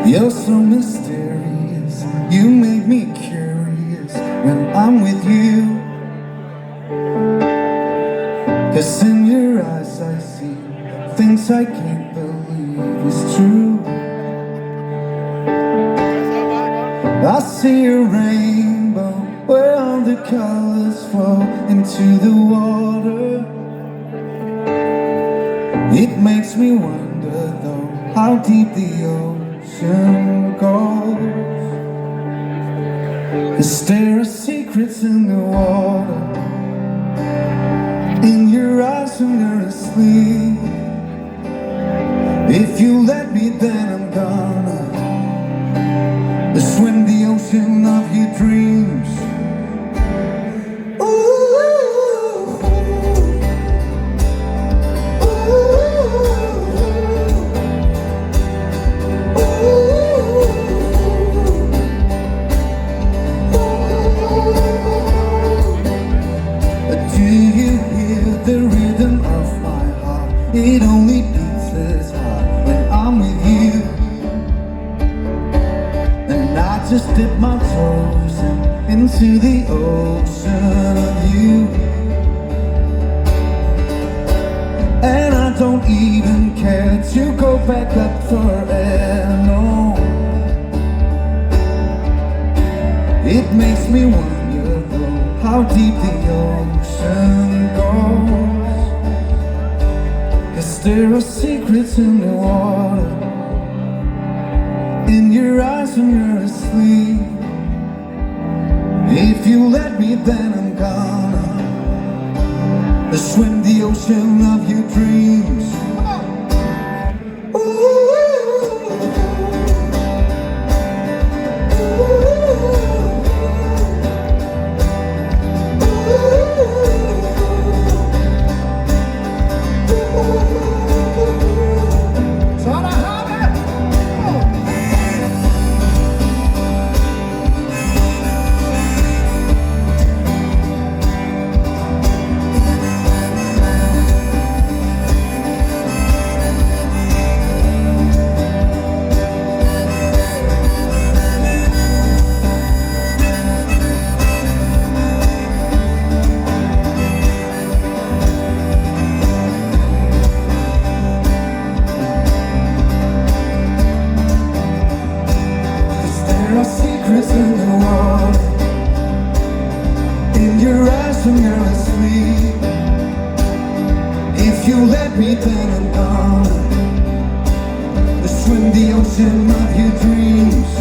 You're so mysterious, you make me curious when I'm with you. 'Cause in your eyes I see things I can't believe is true. I see a rainbow where all the colors fall into the water. It makes me wonder though how deep the ocean goes. 'Cause there are secrets in the water, in your eyes when you're asleep. If you let me then I'm gonna swim the ocean of your dreams. It only beats as hard when I'm with you. And I just dip my toes into the ocean of you. And I don't even care to go back up for air, no. It makes me wonder though how deep the ocean goes. There are secrets in the water, in your eyes when you're asleep. If you let me then I'm gonna swim the ocean of your dreams. In the water, in your eyes when you're asleep. If you let me then I'm gonna swim the ocean of your dreams.